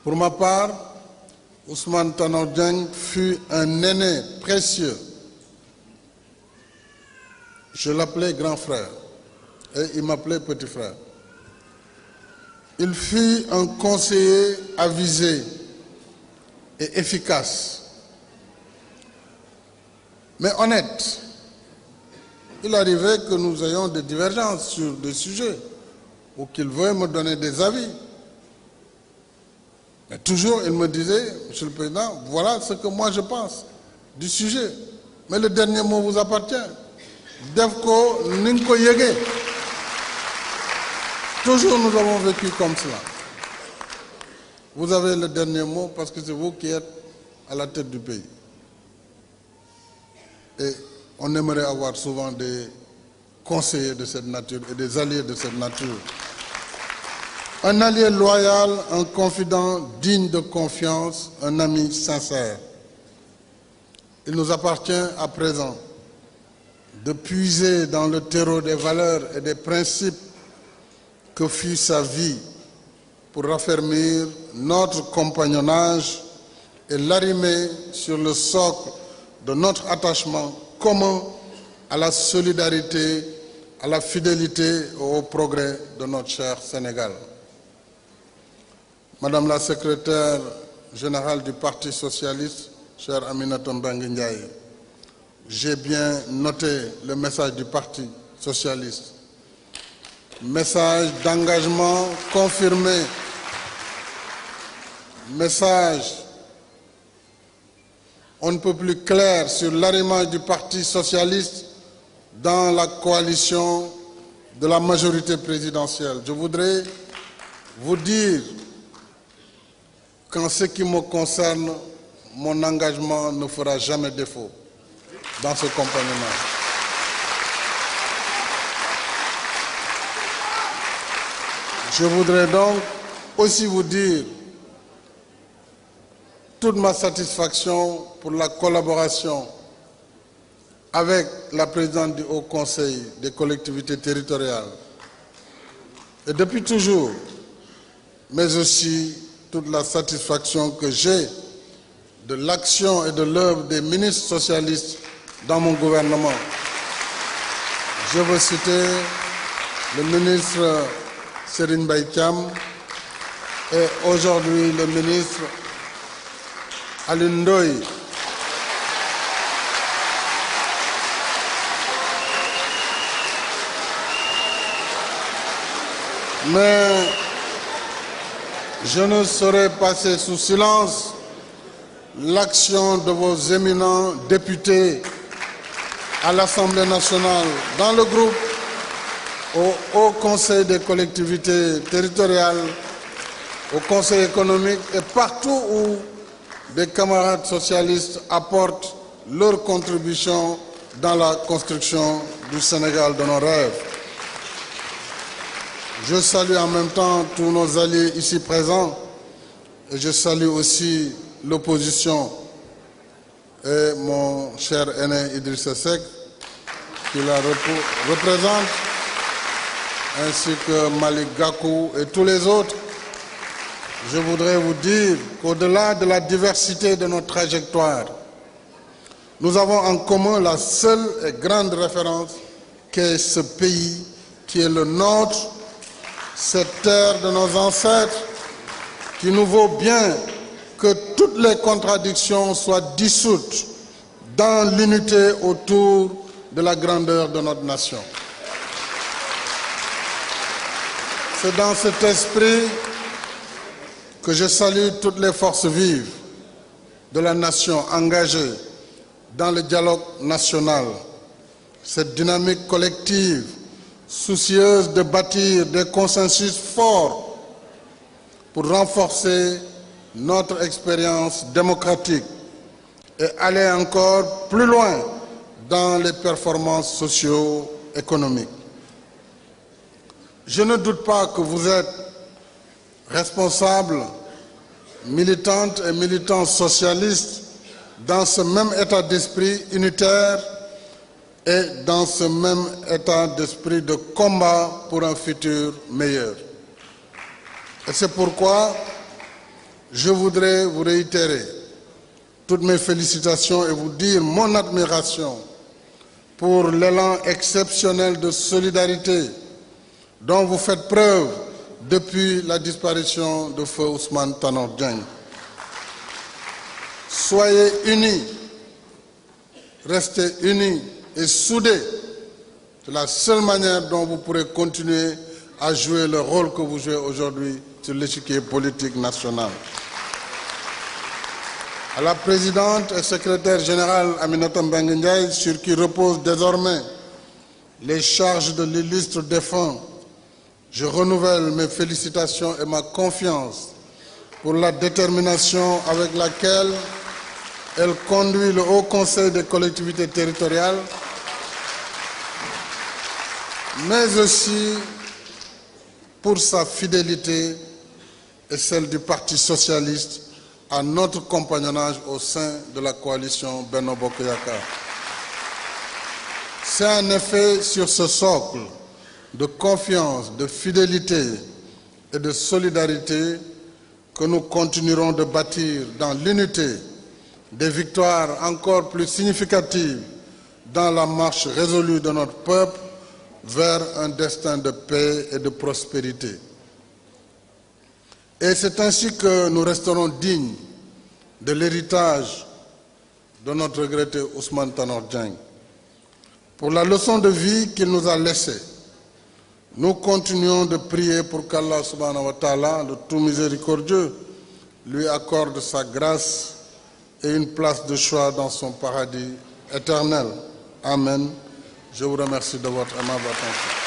Pour ma part, Ousmane Tanor Dieng fut un aîné précieux. Je l'appelais grand frère et il m'appelait petit frère. Il fut un conseiller avisé et efficace, mais honnête. Il arrivait que nous ayons des divergences sur des sujets ou qu'il veuille me donner des avis. Mais toujours, il me disait, Monsieur le Président, voilà ce que moi je pense du sujet. Mais le dernier mot vous appartient. Devko Ninko Yege. Toujours nous avons vécu comme cela. Vous avez le dernier mot parce que c'est vous qui êtes à la tête du pays. Et on aimerait avoir souvent des conseillers de cette nature et des alliés de cette nature. Un allié loyal, un confident digne de confiance, un ami sincère. Il nous appartient à présent de puiser dans le terreau des valeurs et des principes que fut sa vie pour raffermir notre compagnonnage et l'arrimer sur le socle de notre attachement commun à la solidarité, à la fidélité et au progrès de notre cher Sénégal. Madame la secrétaire générale du Parti socialiste, chère Aminata Mbengue Ndiaye, j'ai bien noté le message du Parti socialiste. Message d'engagement confirmé. Message on ne peut plus clair sur l'arrimage du Parti socialiste dans la coalition de la majorité présidentielle. Je voudrais vous dire qu'en ce qui me concerne, mon engagement ne fera jamais défaut dans ce compagnement. Je voudrais donc aussi vous dire toute ma satisfaction pour la collaboration avec la présidente du Haut Conseil des collectivités territoriales. Et depuis toujours, mais aussi toute la satisfaction que j'ai de l'action et de l'œuvre des ministres socialistes dans mon gouvernement. Je veux citer le ministre Serigne Mbaye Thiam et aujourd'hui le ministre Alioune Ndoye. Mais je ne saurais passer sous silence l'action de vos éminents députés à l'Assemblée nationale, dans le groupe, au Haut Conseil des collectivités territoriales, au Conseil économique et partout où des camarades socialistes apportent leur contribution dans la construction du Sénégal de nos rêves. Je salue en même temps tous nos alliés ici présents et je salue aussi l'opposition et mon cher aîné Idrissa Seck qui la représente, ainsi que Malik Gakou et tous les autres. Je voudrais vous dire qu'au-delà de la diversité de nos trajectoires, nous avons en commun la seule et grande référence qu'est ce pays qui est le nôtre, cette terre de nos ancêtres, qui nous vaut bien que toutes les contradictions soient dissoutes dans l'unité autour de la grandeur de notre nation. C'est dans cet esprit que je salue toutes les forces vives de la nation engagées dans le dialogue national, cette dynamique collective soucieuse de bâtir des consensus forts pour renforcer notre expérience démocratique et aller encore plus loin dans les performances socio-économiques. Je ne doute pas que vous êtes responsables, militantes et militants socialistes dans ce même état d'esprit unitaire et dans ce même état d'esprit de combat pour un futur meilleur. Et c'est pourquoi je voudrais vous réitérer toutes mes félicitations et vous dire mon admiration pour l'élan exceptionnel de solidarité dont vous faites preuve depuis la disparition de feu Ousmane Tanor Dieng. Soyez unis, restez unis et soudés. C'est la seule manière dont vous pourrez continuer à jouer le rôle que vous jouez aujourd'hui sur l'échiquier politique national. À la présidente et secrétaire générale Aminata Mbengue Ndiaye, sur qui reposent désormais les charges de l'illustre défunt, je renouvelle mes félicitations et ma confiance pour la détermination avec laquelle elle conduit le Haut Conseil des collectivités territoriales, mais aussi pour sa fidélité et celle du Parti socialiste à notre compagnonnage au sein de la coalition Benno Bokk Yakaar. C'est en effet sur ce socle de confiance, de fidélité et de solidarité que nous continuerons de bâtir dans l'unité des victoires encore plus significatives dans la marche résolue de notre peuple vers un destin de paix et de prospérité. Et c'est ainsi que nous resterons dignes de l'héritage de notre regretté Ousmane Tanor Dieng. Pour la leçon de vie qu'il nous a laissée, nous continuons de prier pour qu'Allah subhanahu wa ta'ala, le tout miséricordieux, lui accorde sa grâce et une place de choix dans son paradis éternel. Amen. Je vous remercie de votre aimable attention.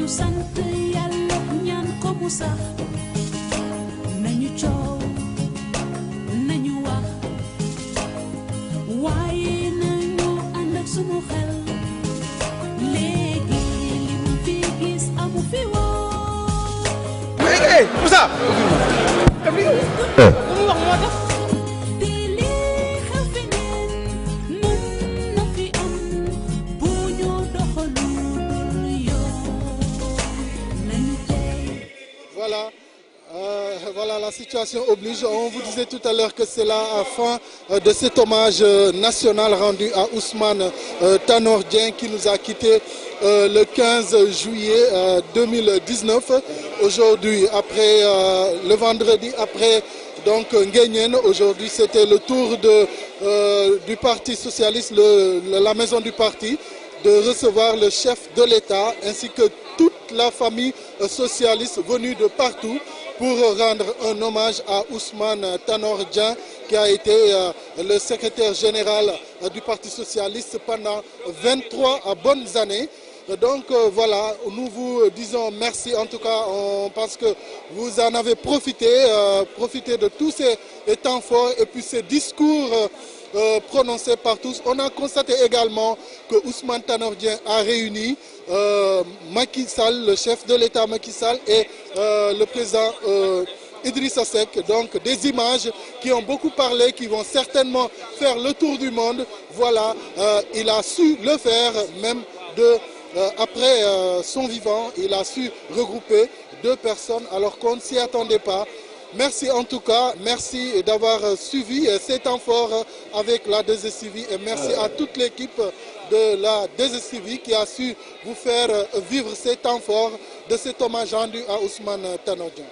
nañu sant Yàlla ñaan ko mu sax nañu coow nañu wax waaye nañu ànd ak sunu xel léegi li mu fi gis amu fi woon. Moussa. Voilà, la situation oblige. On vous disait tout à l'heure que c'est la fin de cet hommage national rendu à Ousmane Tanor Dieng qui nous a quittés le 15 juillet 2019. Aujourd'hui, après le vendredi, après donc Nguyen, aujourd'hui c'était le tour du Parti socialiste, la maison du parti, de recevoir le chef de l'État ainsi que toute la famille socialiste venue de partout pour rendre un hommage à Ousmane Tanor Dieng qui a été le secrétaire général du Parti socialiste pendant 23 bonnes années. Donc voilà, nous vous disons merci. En tout cas, on pense que vous en avez profité de tous ces temps forts et puis ces discours prononcés par tous. On a constaté également que Ousmane Tanor Dieng a réuni Macky Sall, le chef de l'État Macky Sall et le président Idrissa Seck. Donc des images qui ont beaucoup parlé, qui vont certainement faire le tour du monde. Voilà, il a su le faire même après son vivant, il a su regrouper 2 personnes alors qu'on ne s'y attendait pas. Merci en tout cas, merci d'avoir suivi ces temps forts avec la 2STV et merci à toute l'équipe de la 2STV qui a su vous faire vivre ces temps forts de cet hommage rendu à Ousmane Tanor Dieng.